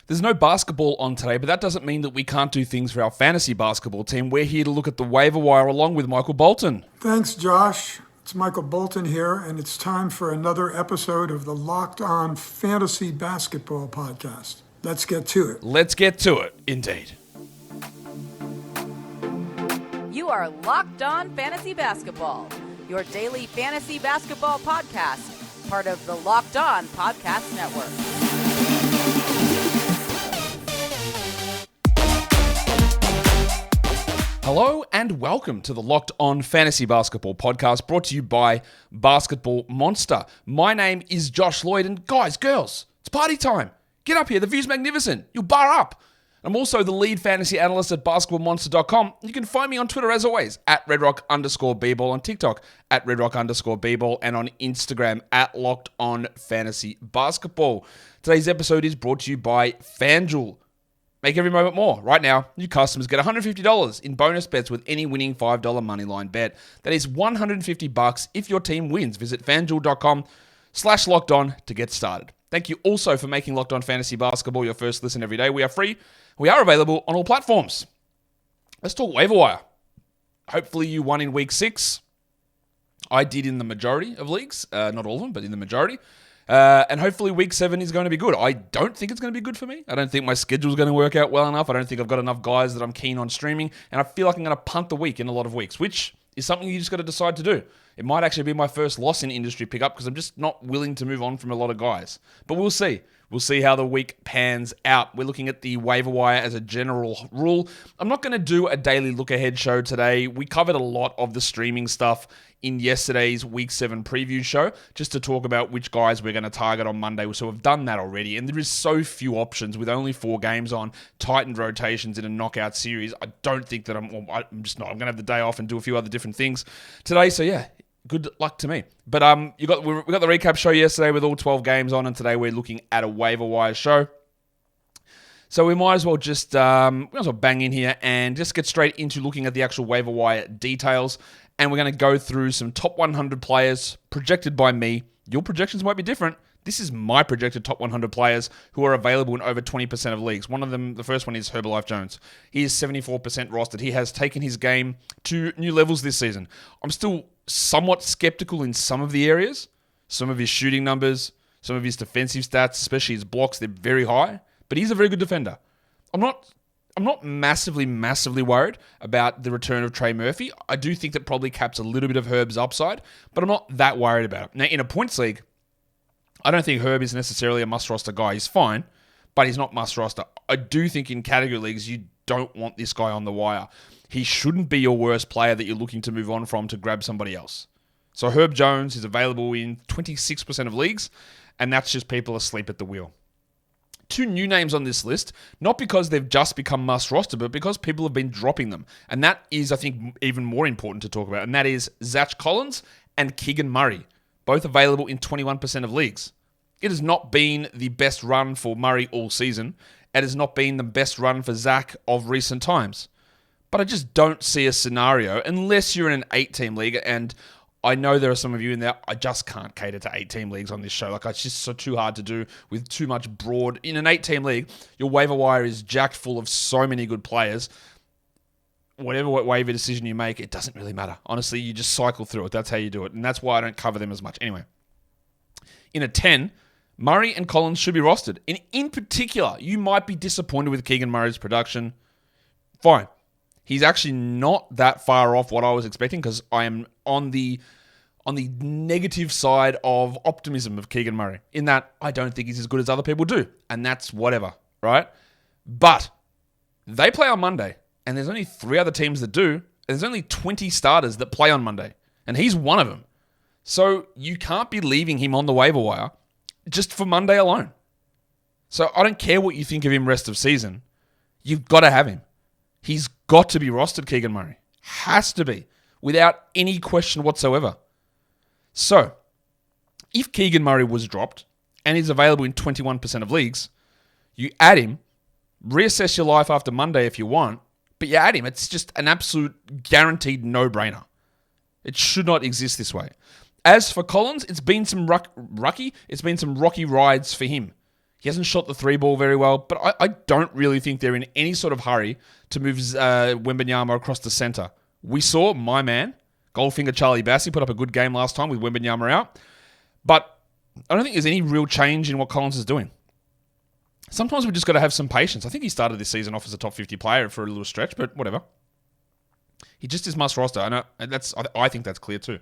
There's no basketball on today, but that doesn't mean that we can't do things for our fantasy basketball team. We're here to look at the waiver wire along with Michael Bolton. Thanks, Josh. It's Michael Bolton here, and it's time for another episode of the Locked On Fantasy Basketball Podcast. Let's get to it. Let's get to it, indeed. You are Locked On Fantasy Basketball, your daily fantasy basketball podcast, part of the Locked On Podcast Network. Hello and welcome to the Locked On Fantasy Basketball Podcast, brought to you by Basketball Monster. My name is Josh Lloyd, and guys, girls, it's party time. Get up here, the view's magnificent. You'll bar up. I'm also the lead fantasy analyst at basketballmonster.com. You can find me on Twitter as always, at redrock_bball, on TikTok, at redrock_bball, and on Instagram, at Locked On Fantasy Basketball. Today's episode is brought to you by FanDuel. Make every moment more. Right now, new customers get $150 in bonus bets with any winning $5 moneyline bet. That is $150 if your team wins. Visit FanDuel.com/lockedon to get started. Thank you also for making Locked On Fantasy Basketball your first listen every day. We are free. We are available on all platforms. Let's talk waiver wire. Hopefully you won in week 6. I did in the majority of leagues. Not all of them, but in the majority. And hopefully week 7 is going to be good. I don't think it's going to be good for me. I don't think my schedule is going to work out well enough. I don't think I've got enough guys that I'm keen on streaming. And I feel like I'm going to punt the week in a lot of weeks, which is something you just got to decide to do. It might actually be my first loss in industry pickup because I'm just not willing to move on from a lot of guys. But we'll see. We'll see how the week pans out. We're looking at the waiver wire as a general rule. I'm not going to do a daily look-ahead show today. We covered a lot of the streaming stuff in yesterday's Week 7 preview show, just to talk about which guys we're going to target on Monday. So we've done that already, and there is so few options with only 4 games on, tightened rotations in a knockout series. I don't think that I'm just not. I'm going to have the day off and do a few other different things today. So yeah, good luck to me. But we got the recap show yesterday with all 12 games on, and today we're looking at a waiver wire show. So we might as well just bang in here and just get straight into looking at the actual waiver wire details. And we're going to go through some top 100 players projected by me. Your projections might be different. This is my projected top 100 players who are available in over 20% of leagues. One of them, the first one, is Herbalife Jones. He is 74% rostered. He has taken his game to new levels this season. I'm still somewhat skeptical in some of the areas. Some of his shooting numbers, some of his defensive stats, especially his blocks, they're very high. But he's a very good defender. I'm not massively worried about the return of Trey Murphy. I do think that probably caps a little bit of Herb's upside, but I'm not that worried about it. Now, in a points league, I don't think Herb is necessarily a must-roster guy. He's fine, but he's not must-roster. I do think in category leagues, you don't want this guy on the wire. He shouldn't be your worst player that you're looking to move on from to grab somebody else. So Herb Jones is available in 26% of leagues, and that's just people asleep at the wheel. 2 new names on this list, not because they've just become must-roster, but because people have been dropping them. And that is, I think, even more important to talk about, and that is Zach Collins and Keegan Murray, both available in 21% of leagues. It has not been the best run for Murray all season. It has not been the best run for Zach of recent times. But I just don't see a scenario, unless you're in an 8-team league, and I know there are some of you in there, I just can't cater to 8-team leagues on this show. Like, it's just too hard to do with too much broad. In an 8-team league, your waiver wire is jacked full of so many good players. Whatever waiver decision you make, it doesn't really matter. Honestly, you just cycle through it. That's how you do it. And that's why I don't cover them as much. Anyway, in a 10, Murray and Collins should be rostered. And in particular, you might be disappointed with Keegan Murray's production. Fine. He's actually not that far off what I was expecting, because I am on the negative side of optimism of Keegan Murray, in that I don't think he's as good as other people do. And that's whatever, right? But they play on Monday, and there's only 3 other teams that do. And there's only 20 starters that play on Monday, and he's one of them. So you can't be leaving him on the waiver wire just for Monday alone. So I don't care what you think of him rest of season. You've got to have him. He's got to be rostered, Keegan Murray. Has to be, without any question whatsoever. So, if Keegan Murray was dropped and is available in 21% of leagues, you add him, reassess your life after Monday if you want, but you add him. It's just an absolute guaranteed no-brainer. It should not exist this way. As for Collins, it's been some rocky rides for him. He hasn't shot the 3 ball very well, but I don't really think they're in any sort of hurry to move Wembanyama across the center. We saw my man, Goldfinger Charlie Bassey, put up a good game last time with Wembanyama out, but I don't think there's any real change in what Collins is doing. Sometimes we just got to have some patience. I think he started this season off as a top 50 player for a little stretch, but whatever. He just is must roster. I think that's clear too.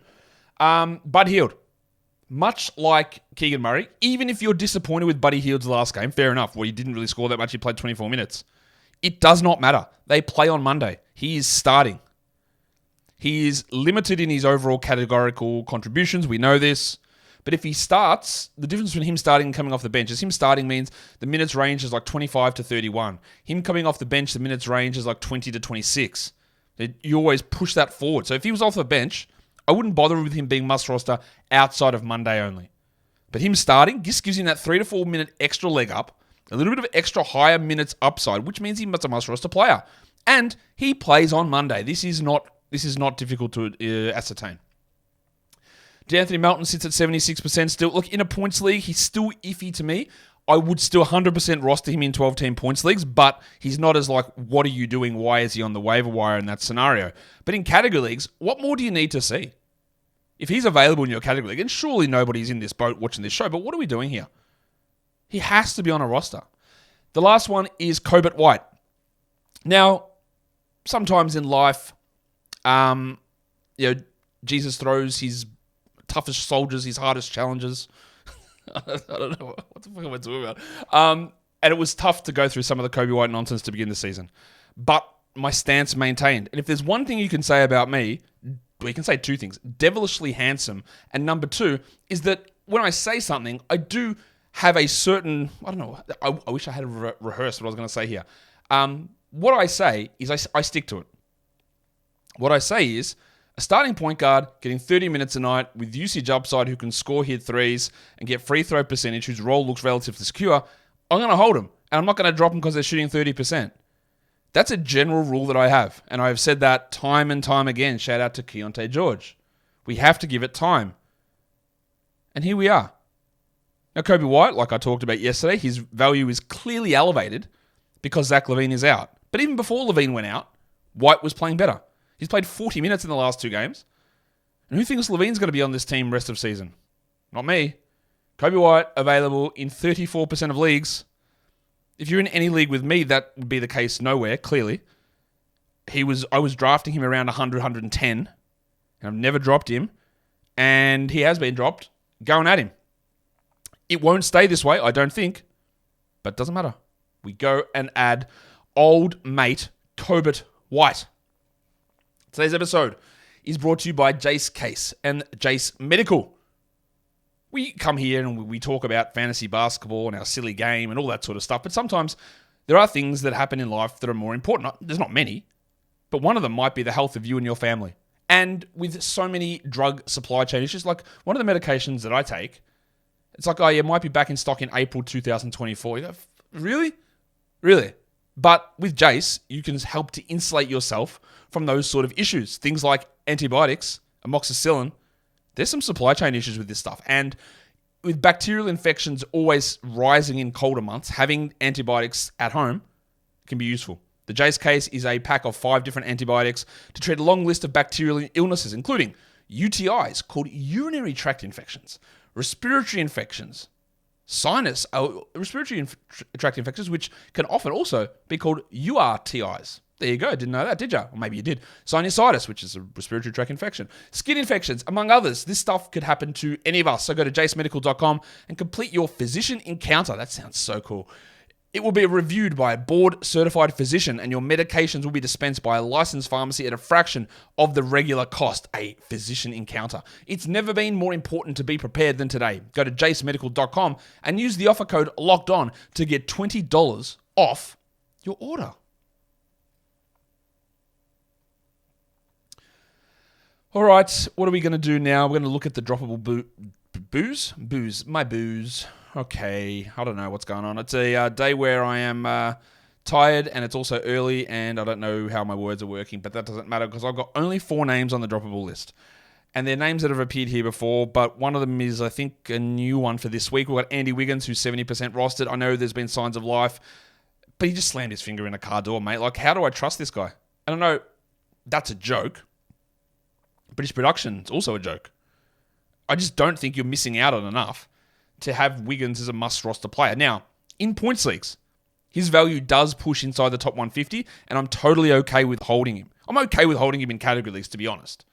Bud Hield. Much like Keegan Murray, even if you're disappointed with Buddy Hield's last game, fair enough, he didn't really score that much, he played 24 minutes. It does not matter. They play on Monday. He is starting. He is limited in his overall categorical contributions, we know this. But if he starts, the difference between him starting and coming off the bench is him starting means the minutes range is like 25 to 31. Him coming off the bench, the minutes range is like 20 to 26. You always push that forward. So if he was off the bench, I wouldn't bother with him being must roster outside of Monday only. But him starting just gives him that 3 to 4 minute extra leg up, a little bit of extra higher minutes upside, which means he's a must roster player. And he plays on Monday. This is not difficult to ascertain. D'Anthony Melton sits at 76% still. Look, in a points league, he's still iffy to me. I would still 100% roster him in 12-team points leagues, but he's not as like, what are you doing? Why is he on the waiver wire in that scenario? But in category leagues, what more do you need to see? If he's available in your category league, and surely nobody's in this boat watching this show, but what are we doing here? He has to be on a roster. The last one is Coby White. Now, sometimes in life, Jesus throws his toughest soldiers, his hardest challenges. I don't know what the fuck am I talking about. And it was tough to go through some of the Coby White nonsense to begin the season. But my stance maintained. And if there's one thing you can say about me, well, you can say two things. Devilishly handsome. And number two is that when I say something, I do have a certain, I don't know, I wish I had rehearsed what I was going to say here. What I say is I stick to it. What I say is, a starting point guard getting 30 minutes a night with usage upside who can score, hit threes, and get free throw percentage, whose role looks relatively secure, I'm going to hold him. And I'm not going to drop him because they're shooting 30%. That's a general rule that I have. And I've said that time and time again. Shout out to Keontae George. We have to give it time. And here we are. Now, Coby White, like I talked about yesterday, his value is clearly elevated because Zach LaVine is out. But even before LaVine went out, White was playing better. He's played 40 minutes in the last 2 games. And who thinks LaVine's going to be on this team rest of season? Not me. Coby White available in 34% of leagues. If you're in any league with me, that would be the case nowhere, clearly. I was drafting him around 100, 110. And I've never dropped him. And he has been dropped. Going at him. It won't stay this way, I don't think. But it doesn't matter. We go and add old mate Coby White. Today's episode is brought to you by Jace Case and Jace Medical. We come here and we talk about fantasy basketball and our silly game and all that sort of stuff, but sometimes there are things that happen in life that are more important. There's not many, but one of them might be the health of you and your family. And with so many drug supply chain issues, like one of the medications that I take, it's like, oh yeah, it might be back in stock in April 2024. You go, really? Really? But with Jace, you can help to insulate yourself from those sort of issues. Things like antibiotics, amoxicillin. There's some supply chain issues with this stuff. And with bacterial infections always rising in colder months, having antibiotics at home can be useful. The Jace Case is a pack of 5 different antibiotics to treat a long list of bacterial illnesses, including UTIs, called urinary tract infections, respiratory infections, respiratory tract infections, which can often also be called URTIs. There you go. Didn't know that, did you? Or maybe you did. Sinusitis, which is a respiratory tract infection. Skin infections, among others. This stuff could happen to any of us. So go to jacemedical.com and complete your physician encounter. That sounds so cool. It will be reviewed by a board-certified physician, and your medications will be dispensed by a licensed pharmacy at a fraction of the regular cost. A physician encounter. It's never been more important to be prepared than today. Go to jacemedical.com and use the offer code LOCKEDON to get $20 off your order. All right, what are we going to do now? We're going to look at the droppable booze. Okay, I don't know what's going on. It's a day where I am tired, and it's also early, and I don't know how my words are working, but that doesn't matter because I've got only 4 names on the droppable list. And they're names that have appeared here before, but one of them is, I think, a new one for this week. We've got Andy Wiggins, who's 70% rostered. I know there's been signs of life, but he just slammed his finger in a car door, mate. Like, how do I trust this guy? I don't know. That's a joke. But his production's also a joke. I just don't think you're missing out on enough to have Wiggins as a must-roster player. Now, in points leagues, his value does push inside the top 150, and I'm totally okay with holding him. I'm okay with holding him in category leagues, to be honest.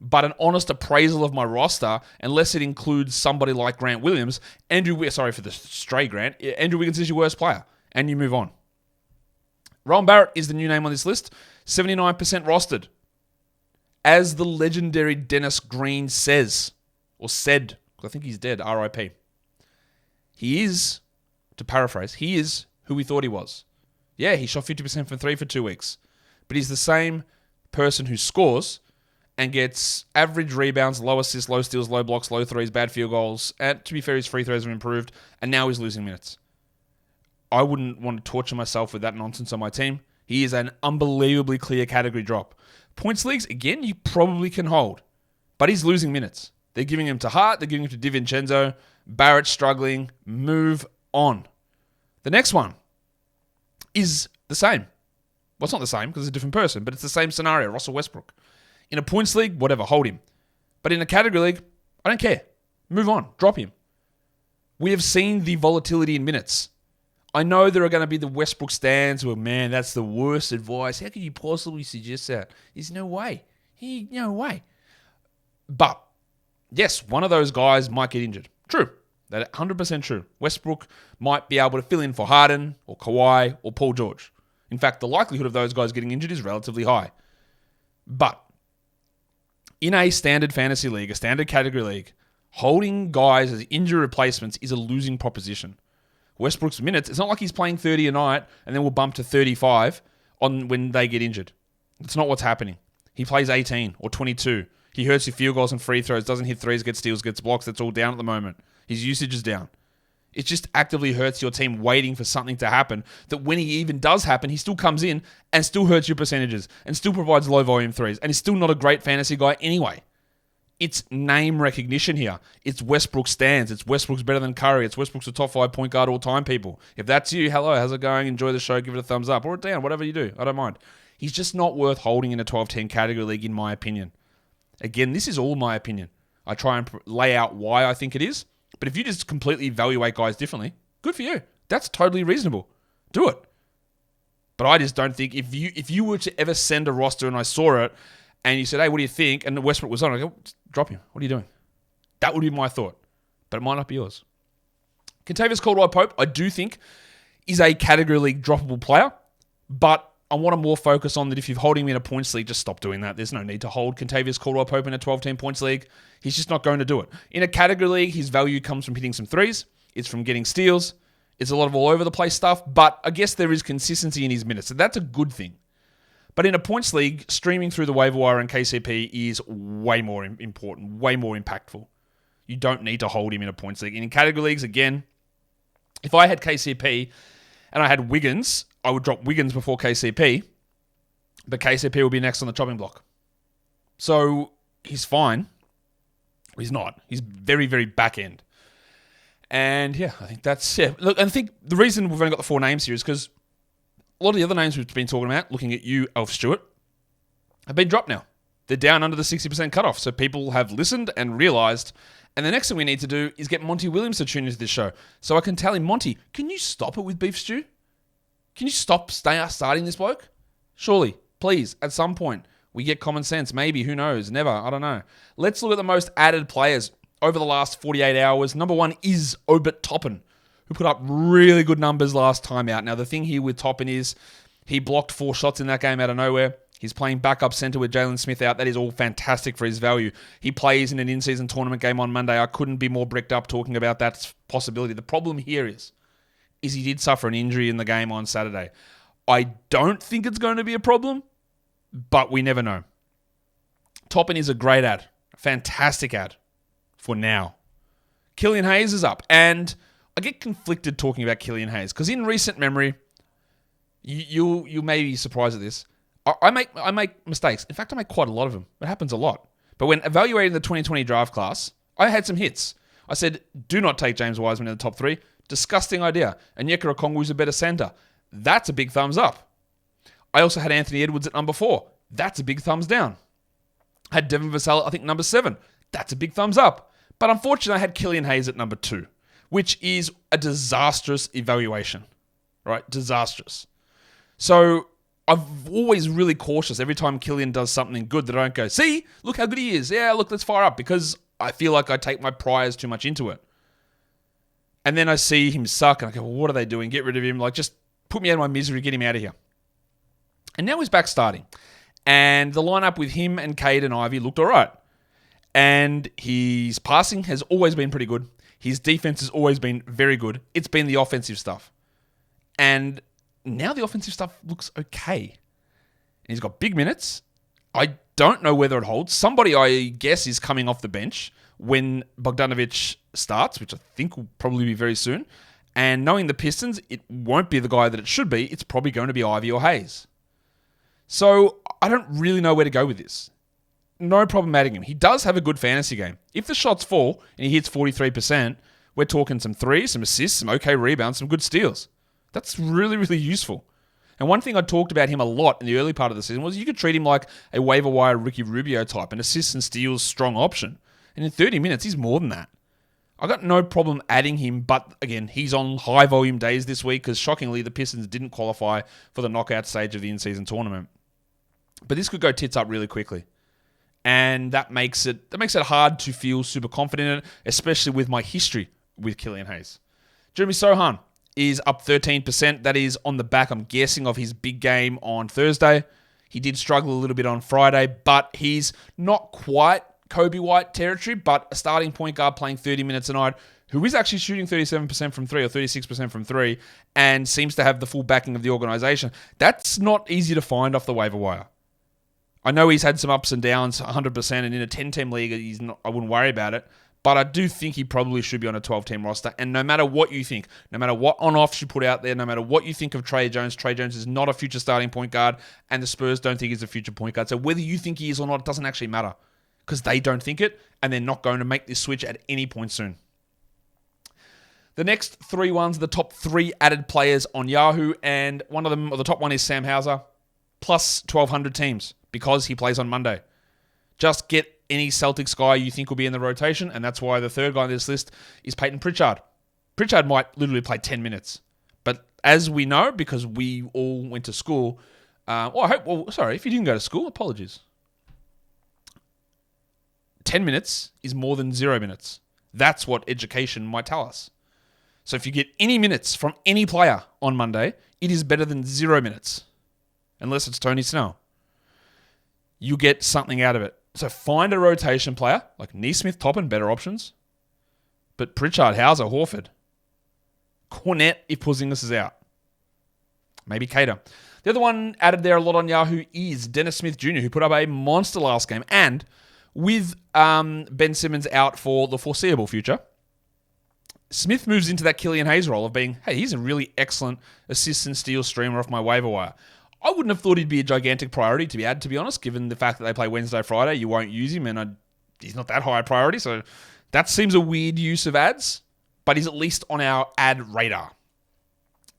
But an honest appraisal of my roster, unless it includes somebody like Grant Williams, sorry for the stray Grant, Andrew Wiggins is your worst player, and you move on. RJ Barrett is the new name on this list, 79% rostered. As the legendary Dennis Green says, or said, because I think he's dead, RIP. He is, to paraphrase, he is who we thought he was. Yeah, he shot 50% from 3 for 2 weeks. But he's the same person who scores and gets average rebounds, low assists, low steals, low blocks, low threes, bad field goals. And to be fair, his free throws have improved, and now he's losing minutes. I wouldn't want to torture myself with that nonsense on my team. He is an unbelievably clear category drop. Points leagues, again, you probably can hold. But he's losing minutes. They're giving him to Hart, they're giving him to DiVincenzo. Barrett's struggling. Move on. The next one is the same. Well, it's not the same because it's a different person, but it's the same scenario, Russell Westbrook. In a points league, whatever, hold him. But in a category league, I don't care. Move on. Drop him. We have seen the volatility in minutes. I know there are going to be the Westbrook stands who are, man, that's the worst advice. How could you possibly suggest that? There's no way. No way. But, yes, one of those guys might get injured. True. That's 100% true. Westbrook might be able to fill in for Harden or Kawhi or Paul George. In fact, the likelihood of those guys getting injured is relatively high. But in a standard fantasy league, a standard category league, holding guys as injury replacements is a losing proposition. Westbrook's minutes, it's not like he's playing 30 a night and then we'll bump to 35 when they get injured. That's not what's happening. He plays 18 or 22. He hurts your field goals and free throws, doesn't hit threes, gets steals, gets blocks. That's all down at the moment. His usage is down. It just actively hurts your team waiting for something to happen that when he even does happen, he still comes in and still hurts your percentages and still provides low volume threes and he's still not a great fantasy guy anyway. It's name recognition here. It's Westbrook stands. It's Westbrook's better than Curry. It's Westbrook's a top 5 point guard all time, people. If that's you, hello, how's it going? Enjoy the show. Give it a thumbs up or a down, whatever you do. I don't mind. He's just not worth holding in a 12-10 category league, in my opinion. Again, this is all my opinion. I try and lay out why I think it is. But if you just completely evaluate guys differently, good for you. That's totally reasonable. Do it. But I just don't think if you were to ever send a roster and I saw it and you said, hey, what do you think? And Westbrook was on, I go, drop him. What are you doing? That would be my thought. But it might not be yours. Kentavious Caldwell-Pope, I do think, is a category league droppable player. But I want to more focus on that if you're holding him in a points league, just stop doing that. There's no need to hold Kentavious Caldwell-Pope in a 12-10 points league. He's just not going to do it. In a category league, his value comes from hitting some threes. It's from getting steals. It's a lot of all over the place stuff. But I guess there is consistency in his minutes. So that's a good thing. But in a points league, streaming through the waiver wire and KCP is way more important, way more impactful. You don't need to hold him in a points league. And in category leagues, again, if I had KCP and I had Wiggins, I would drop Wiggins before KCP, but KCP will be next on the chopping block. So he's fine. He's not. He's very, very back end. And yeah, I think that's it. Look, and I think the reason we've only got the 4 names here is because a lot of the other names we've been talking about, looking at you, Alf Stewart, have been dropped now. They're down under the 60% cutoff. So people have listened and realized. And the next thing we need to do is get Monty Williams to tune into this show. So I can tell him, Monty, can you stop it with beef stew? Can you stop starting this bloke? Surely, please, at some point, we get common sense. Maybe, who knows? Never, I don't know. Let's look at the most added players over the last 48 hours. Number 1 is Obert Toppin, who put up really good numbers last time out. Now, the thing here with Toppin is he blocked 4 shots in that game out of nowhere. He's playing backup center with Jalen Smith out. That is all fantastic for his value. He plays in an in-season tournament game on Monday. I couldn't be more bricked up talking about that possibility. The problem here is he did suffer an injury in the game on Saturday. I don't think it's going to be a problem, but we never know. Toppin is a great ad. A fantastic ad for now. Killian Hayes is up, and I get conflicted talking about Killian Hayes because in recent memory, you may be surprised at this. I make mistakes. In fact, I make quite a lot of them. It happens a lot. But when evaluating the 2020 draft class, I had some hits. I said, do not take James Wiseman in the top 3. Disgusting idea. And Onyeka Okongwu's a better center. That's a big thumbs up. I also had Anthony Edwards at number 4. That's a big thumbs down. I had Devin Vassell, I think, number 7. That's a big thumbs up. But unfortunately, I had Killian Hayes at number 2, which is a disastrous evaluation, right? Disastrous. So I'm always really cautious every time Killian does something good that I don't go, see, look how good he is. Yeah, look, let's fire up, because I feel like I take my priors too much into it. And then I see him suck and I go, well, what are they doing? Get rid of him. Like, just put me out of my misery, get him out of here. And now he's back starting. And the lineup with him and Cade and Ivy looked all right. And his passing has always been pretty good. His defense has always been very good. It's been the offensive stuff. And now the offensive stuff looks okay. And he's got big minutes. I don't know whether it holds. Somebody, I guess, is coming off the bench when Bogdanovic starts, which I think will probably be very soon. And knowing the Pistons, it won't be the guy that it should be. It's probably going to be Ivy or Hayes. So I don't really know where to go with this. No problem adding him. He does have a good fantasy game. If the shots fall and he hits 43%, we're talking some threes, some assists, some okay rebounds, some good steals. That's really, really useful. And one thing I talked about him a lot in the early part of the season was you could treat him like a waiver wire Ricky Rubio type, an assists and steals strong option. And in 30 minutes, he's more than that. I got no problem adding him, but again, he's on high volume days this week because shockingly, the Pistons didn't qualify for the knockout stage of the in-season tournament. But this could go tits up really quickly. And that makes it hard to feel super confident in it, especially with my history with Killian Hayes. Jeremy Sohan is up 13%. That is on the back, I'm guessing, of his big game on Thursday. He did struggle a little bit on Friday, but he's not quite Coby White territory, but a starting point guard playing 30 minutes a night who is actually shooting 37% from 3 or 36% from 3 and seems to have the full backing of the organization. That's not easy to find off the waiver wire. I know he's had some ups and downs, 100%, and in a 10-team league, I wouldn't worry about it. But I do think he probably should be on a 12-team roster. And no matter what you think, no matter what on-offs you put out there, no matter what you think of Trey Jones is not a future starting point guard, and the Spurs don't think he's a future point guard. So whether you think he is or not, it doesn't actually matter. Because they don't think it, and they're not going to make this switch at any point soon. The next 3 ones are the top 3 added players on Yahoo, and one of them, or the top one, is Sam Hauser, plus 1,200 teams, because he plays on Monday. Just get any Celtics guy you think will be in the rotation, and that's why the third guy on this list is Peyton Pritchard. Pritchard might literally play 10 minutes. But as we know, because we all went to school, if you didn't go to school, apologies. 10 minutes is more than 0 minutes. That's what education might tell us. So if you get any minutes from any player on Monday, it is better than 0 minutes. Unless it's Tony Snell. You get something out of it. So find a rotation player, like Nesmith, Toppin, better options. But Pritchard, Hauser, Horford. Cornette if Porzingis is out. Maybe Cater. The other one added there a lot on Yahoo is Dennis Smith Jr., who put up a monster last game. And with Ben Simmons out for the foreseeable future, Smith moves into that Killian Hayes role of being, hey, he's a really excellent assist and steal streamer off my waiver wire. I wouldn't have thought he'd be a gigantic priority to be added, to be honest, given the fact that they play Wednesday, Friday. You won't use him, and he's not that high a priority, so that seems a weird use of ads, but he's at least on our ad radar.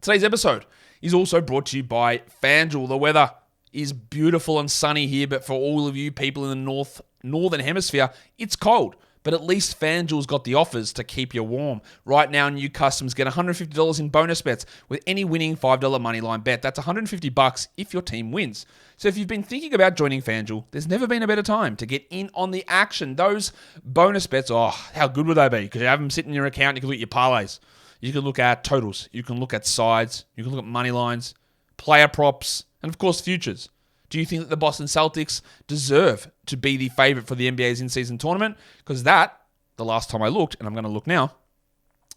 Today's episode is also brought to you by FanDuel. The weather is beautiful and sunny here, but for all of you people in the northern hemisphere, it's cold. But at least FanDuel's got the offers to keep you warm. Right now, new customers get $150 in bonus bets with any winning $5 moneyline bet. That's $150 if your team wins. So if you've been thinking about joining FanDuel, there's never been a better time to get in on the action. Those bonus bets, how good would they be? Because you have them sitting in your account, you can look at your parlays. You can look at totals. You can look at sides. You can look at money lines, player props, and of course, futures. Do you think that the Boston Celtics deserve to be the favorite for the NBA's in-season tournament? Because that, the last time I looked, and I'm going to look now,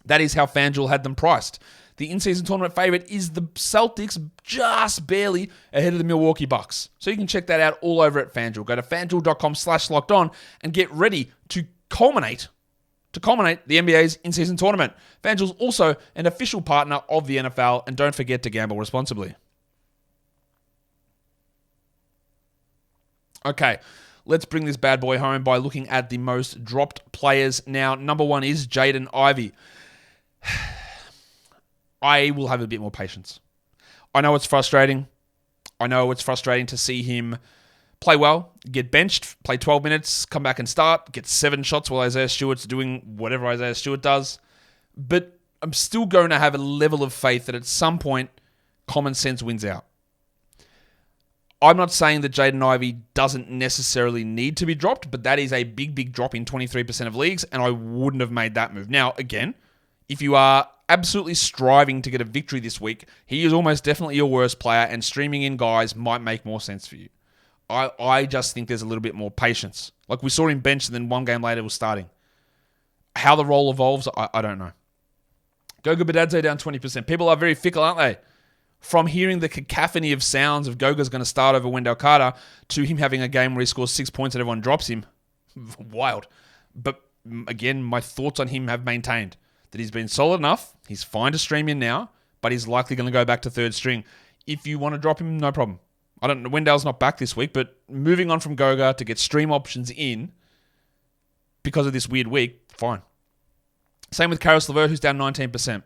that is how FanDuel had them priced. The in-season tournament favorite is the Celtics, just barely ahead of the Milwaukee Bucks. So you can check that out all over at FanDuel. Go to FanDuel.com/lockedon and get ready to culminate the NBA's in-season tournament. FanDuel's also an official partner of the NFL, and don't forget to gamble responsibly. Okay, Let's bring this bad boy home by looking at the most dropped players. Now, number 1 is Jaden Ivey. I will have a bit more patience. I know it's frustrating. I know it's frustrating to see him play well, get benched, play 12 minutes, come back and start, get 7 shots while Isaiah Stewart's doing whatever Isaiah Stewart does. But I'm still going to have a level of faith that at some point, common sense wins out. I'm not saying that Jaden Ivey doesn't necessarily need to be dropped, but that is a big, big drop in 23% of leagues, and I wouldn't have made that move. Now, again, if you are absolutely striving to get a victory this week, he is almost definitely your worst player, and streaming in guys might make more sense for you. I just think there's a little bit more patience. Like we saw him bench, and then 1 game later was starting. How the role evolves, I don't know. Goga Badadze down 20%. People are very fickle, aren't they? From hearing the cacophony of sounds of Goga's going to start over Wendell Carter to him having a game where he scores 6 points and everyone drops him. Wild. But again, my thoughts on him have maintained that he's been solid enough. He's fine to stream in now, but he's likely going to go back to 3rd string. If you want to drop him, no problem. I don't know. Wendell's not back this week, but moving on from Goga to get stream options in because of this weird week, fine. Same with Karis LeVert, who's down 19%.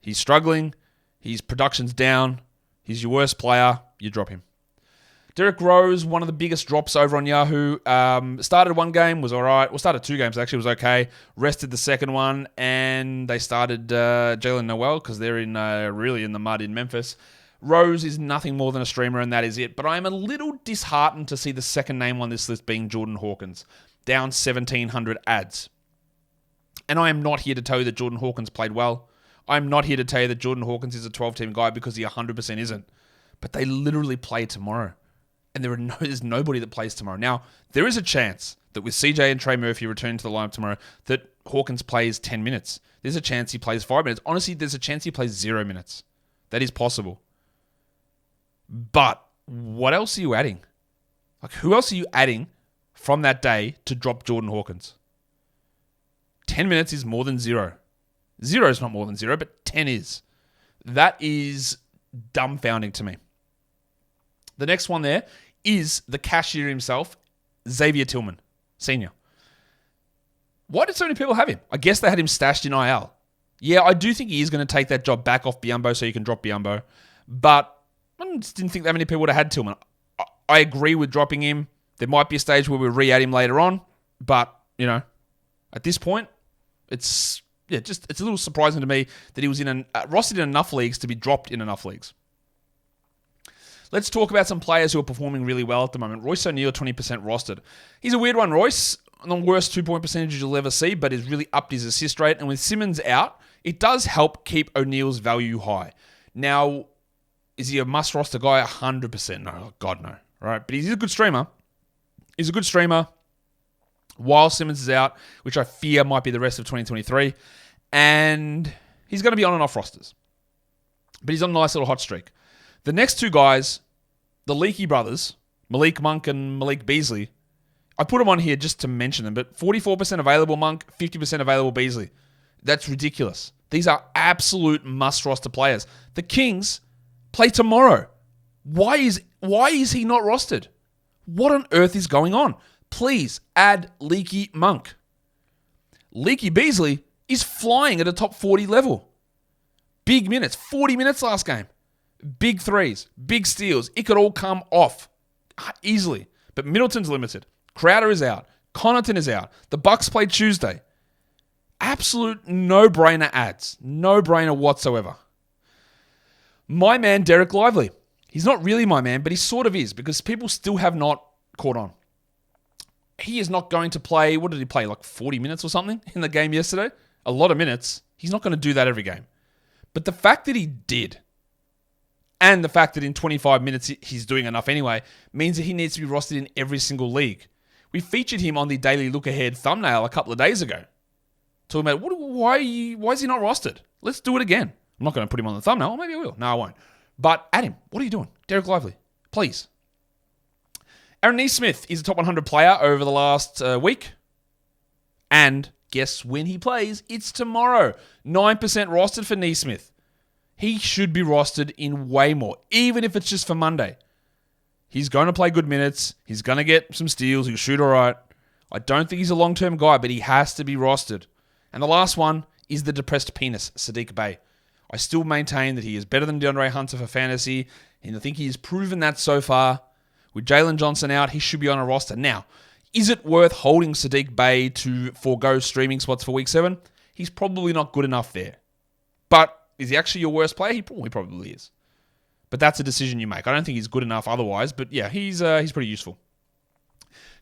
He's struggling. His production's down. He's your worst player. You drop him. Derrick Rose, one of the biggest drops over on Yahoo. Started 1 game, was all right. Well, started 2 games, actually, was okay. Rested the second one, and they started Jalen Noel because they're really in the mud in Memphis. Rose is nothing more than a streamer, and that is it. But I am a little disheartened to see the second name on this list being Jordan Hawkins, down 1,700 ads. And I am not here to tell you that Jordan Hawkins played well. I'm not here to tell you that Jordan Hawkins is a 12-team guy because he 100% isn't. But they literally play tomorrow. And there's nobody that plays tomorrow. Now, there is a chance that with CJ and Trey Murphy returning to the lineup tomorrow, that Hawkins plays 10 minutes. There's a chance he plays 5 minutes. Honestly, there's a chance he plays 0 minutes. That is possible. But what else are you adding? Like, who else are you adding from that day to drop Jordan Hawkins? 10 minutes is more than 0. 0 is not more than 0, but 10 is. That is dumbfounding to me. The next one there is the cashier himself, Xavier Tillman, Sr. Why did so many people have him? I guess they had him stashed in IL. Yeah, I do think he is going to take that job back off Biyombo so you can drop Biyombo. But I just didn't think that many people would have had Tillman. I agree with dropping him. There might be a stage where we re-add him later on. But, at this point, it's a little surprising to me that he was rostered in enough leagues to be dropped in enough leagues. Let's talk about some players who are performing really well at the moment. Royce O'Neal, 20% rostered. He's a weird one, Royce. The worst 2-point percentage you'll ever see, but has really upped his assist rate. And with Simmons out, it does help keep O'Neal's value high. Now, is he a must-roster guy? 100%. No, God, no. Right? But he's a good streamer. He's a good streamer while Simmons is out, which I fear might be the rest of 2023. And he's going to be on and off rosters. But he's on a nice little hot streak. The next 2 guys, the Leaky brothers, Malik Monk and Malik Beasley, I put them on here just to mention them, but 44% available Monk, 50% available Beasley. That's ridiculous. These are absolute must-roster players. The Kings play tomorrow. Why is he not rostered? What on earth is going on? Please add Leaky Monk. Leaky Beasley is flying at a top 40 level. Big minutes, 40 minutes last game. Big threes, big steals. It could all come off easily. But Middleton's limited. Crowder is out. Connaughton is out. The Bucks play Tuesday. Absolute no-brainer ads. No-brainer whatsoever. My man, Derek Lively. He's not really my man, but he sort of is because people still have not caught on. He is not going to play, what did he play, like 40 minutes or something in the game yesterday? A lot of minutes. He's not going to do that every game. But the fact that he did, and the fact that in 25 minutes he's doing enough anyway, means that he needs to be rostered in every single league. We featured him on the Daily Look Ahead thumbnail a couple of days ago. Talking about, why is he not rostered? Let's do it again. I'm not going to put him on the thumbnail. Or maybe I will. No, I won't. But add him. What are you doing? Derek Lively. Please. Aaron Nesmith is a top 100 player over the last week. And guess when he plays? It's tomorrow. 9% rostered for Nesmith. He should be rostered in way more, even if it's just for Monday. He's going to play good minutes. He's going to get some steals. He'll shoot all right. I don't think he's a long-term guy, but he has to be rostered. And the last one is the depressed penis, Sadiq Bey. I still maintain that he is better than DeAndre Hunter for fantasy, and I think he has proven that so far. With Jalen Johnson out, he should be on a roster. Now, is it worth holding Sadiq Bey to forego streaming spots for Week 7? He's probably not good enough there. But is he actually your worst player? He probably is. But that's a decision you make. I don't think he's good enough otherwise, but yeah, he's pretty useful.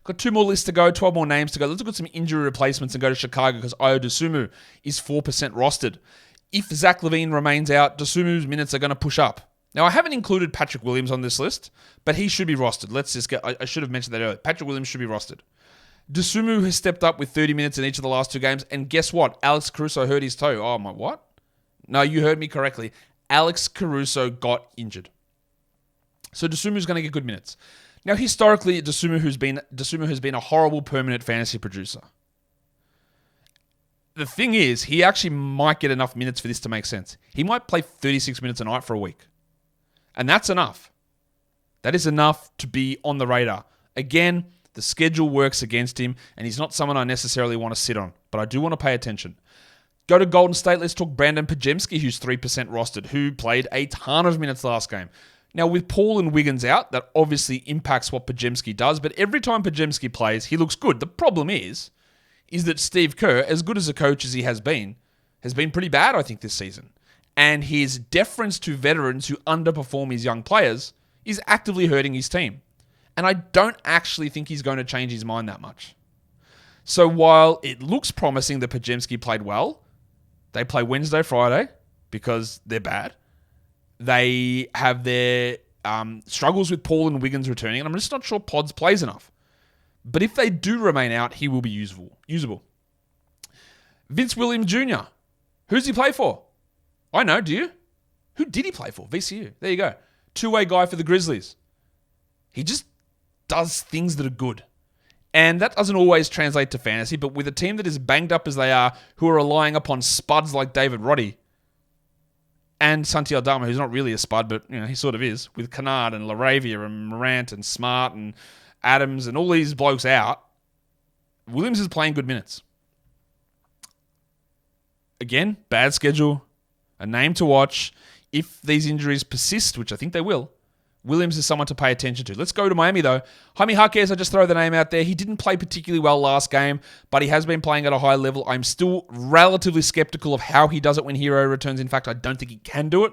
Got 2 more lists to go, 12 more names to go. Let's look at some injury replacements and go to Chicago because Ayo Dosunmu is 4% rostered. If Zach LaVine remains out, Dosumu's minutes are going to push up. Now, I haven't included Patrick Williams on this list, but he should be rostered. I should have mentioned that earlier. Patrick Williams should be rostered. Dosunmu has stepped up with 30 minutes in each of the last 2 games, and guess what? Alex Caruso hurt his toe. Oh, my, what? No, you heard me correctly. Alex Caruso got injured. So Dosumu's going to get good minutes. Now, historically, Dosunmu has been a horrible permanent fantasy producer. The thing is, he actually might get enough minutes for this to make sense. He might play 36 minutes a night for a week. And that's enough. That is enough to be on the radar. Again, the schedule works against him, and he's not someone I necessarily want to sit on, but I do want to pay attention. Go to Golden State. Let's talk Brandon Pajemski, who's 3% rostered, who played a ton of minutes last game. Now, with Paul and Wiggins out, that obviously impacts what Pajemski does, but every time Pajemski plays, he looks good. The problem is that Steve Kerr, as good as a coach as he has been pretty bad, I think, this season. And his deference to veterans who underperform his young players is actively hurting his team. And I don't actually think he's going to change his mind that much. So while it looks promising that Pajemski played well, they play Wednesday, Friday, because they're bad. They have their struggles with Paul and Wiggins returning, and I'm just not sure Pods plays enough. But if they do remain out, he will be usable. Vince Williams Jr. Who's he play for? I know, do you? Who did he play for? VCU. There you go. 2-way guy for the Grizzlies. He just does things that are good. And that doesn't always translate to fantasy, but with a team that is banged up as they are, who are relying upon spuds like David Roddy and Santi Aldama, who's not really a spud, but he sort of is, with Kennard and LaRavia and Morant and Smart and Adams and all these blokes out, Williams is playing good minutes. Again, bad schedule, a name to watch. If these injuries persist, which I think they will, Williams is someone to pay attention to. Let's go to Miami, though. Jaime Jaquez, I just throw the name out there. He didn't play particularly well last game, but he has been playing at a high level. I'm still relatively skeptical of how he does it when Hero returns. In fact, I don't think he can do it.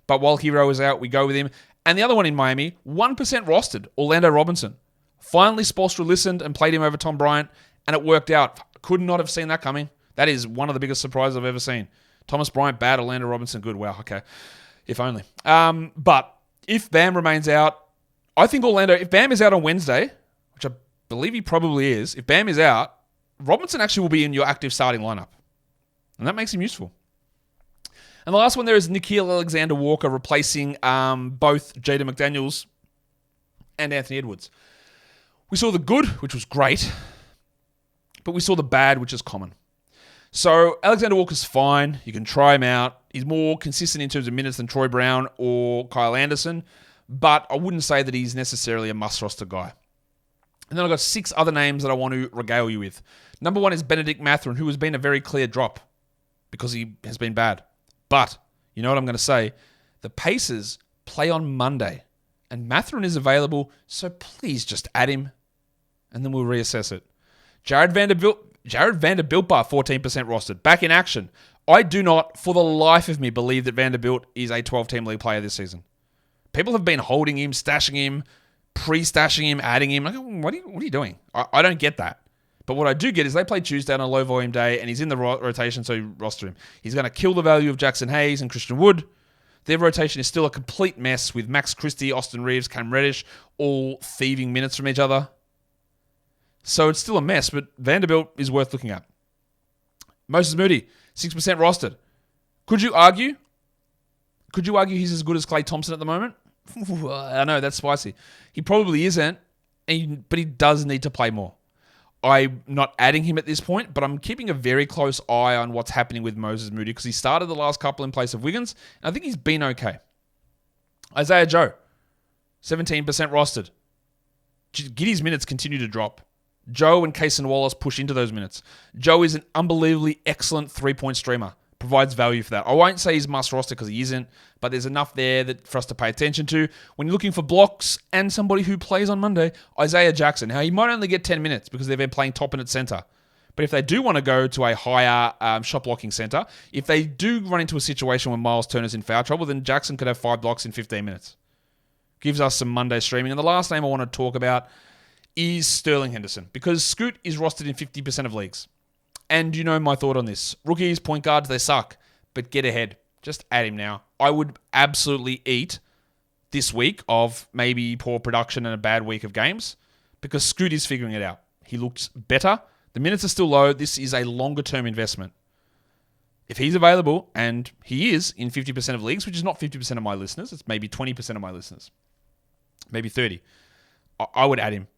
But while Hero is out, we go with him. And the other one in Miami, 1% rostered, Orlando Robinson. Finally, Spoelstra listened and played him over Tom Bryant, and it worked out. Could not have seen that coming. That is one of the biggest surprises I've ever seen. Thomas Bryant, bad. Orlando Robinson, good. Wow, okay. If only. But if Bam remains out, I think Orlando, if Bam is out on Wednesday, which I believe he probably is, if Bam is out, Robinson actually will be in your active starting lineup. And that makes him useful. And the last one there is Nickeil Alexander-Walker replacing both Jaden McDaniels and Anthony Edwards. We saw the good, which was great, but we saw the bad, which is common. So Alexander Walker's fine. You can try him out. He's more consistent in terms of minutes than Troy Brown or Kyle Anderson, but I wouldn't say that he's necessarily a must-roster guy. And then I've got 6 other names that I want to regale you with. Number 1 is Benedict Mathurin, who has been a very clear drop because he has been bad. But, you know what I'm going to say? The Pacers play on Monday, and Mathurin is available, so please just add him, and then we'll reassess it. Jared Vanderbilt Bar, 14% rostered. Back in action. I do not, for the life of me, believe that Vanderbilt is a 12-team league player this season. People have been holding him, stashing him, pre-stashing him, adding him. Like, what are you doing? I don't get that. But what I do get is they play Tuesday on a low-volume day, and he's in the rotation, so you roster him. He's going to kill the value of Jackson Hayes and Christian Wood. Their rotation is still a complete mess with Max Christie, Austin Reeves, Cam Reddish, all thieving minutes from each other. So it's still a mess, but Vanderbilt is worth looking at. Moses Moody, 6% rostered. Could you argue he's as good as Klay Thompson at the moment? I know, that's spicy. He probably isn't, but he does need to play more. I'm not adding him at this point, but I'm keeping a very close eye on what's happening with Moses Moody because he started the last couple in place of Wiggins, and I think he's been okay. Isaiah Joe, 17% rostered. Giddey's minutes continue to drop. Joe and Kaysen Wallace push into those minutes. Joe is an unbelievably excellent three-point streamer. Provides value for that. I won't say he's must roster because he isn't, but there's enough there for us to pay attention to. When you're looking for blocks and somebody who plays on Monday, Isaiah Jackson. Now, he might only get 10 minutes because they've been playing Toppin at center. But if they do want to go to a higher shot blocking center, if they do run into a situation where Miles Turner's in foul trouble, then Jackson could have 5 blocks in 15 minutes. Gives us some Monday streaming. And the last name I want to talk about is Sterling Henderson, because Scoot is rostered in 50% of leagues. And you know my thought on this. Rookies, point guards, they suck. But get ahead. Just add him now. I would absolutely eat this week of maybe poor production and a bad week of games, because Scoot is figuring it out. He looks better. The minutes are still low. This is a longer-term investment. If he's available, and he is in 50% of leagues, which is not 50% of my listeners, it's maybe 20% of my listeners, maybe 30, I would add him.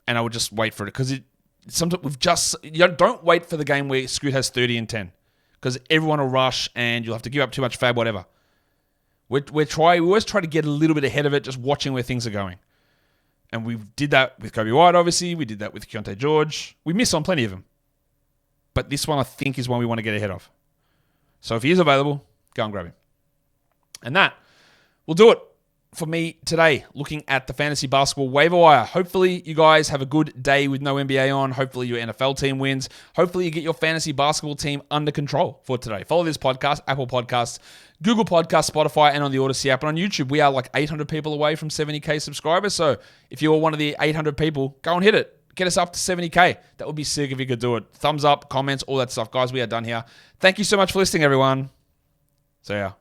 And I would just wait for it, because sometimes don't wait for the game where Scoot has 30 and 10, because everyone will rush and you'll have to give up too much fab, whatever. We always try to get a little bit ahead of it, just watching where things are going. And we did that with Coby White, obviously. We did that with Keontae George. We miss on plenty of them. But this one, I think, is one we want to get ahead of. So if he is available, go and grab him. And that will do it for me today, looking at the fantasy basketball waiver wire. Hopefully you guys have a good day with no NBA on. Hopefully your NFL team wins. Hopefully you get your fantasy basketball team under control for today. Follow this podcast, Apple Podcasts, Google Podcasts, Spotify, and on the Odyssey app. And on YouTube, we are like 800 people away from 70K subscribers. So if you're one of the 800 people, go and hit it. Get us up to 70K. That would be sick if you could do it. Thumbs up, comments, all that stuff. Guys, we are done here. Thank you so much for listening, everyone. See ya.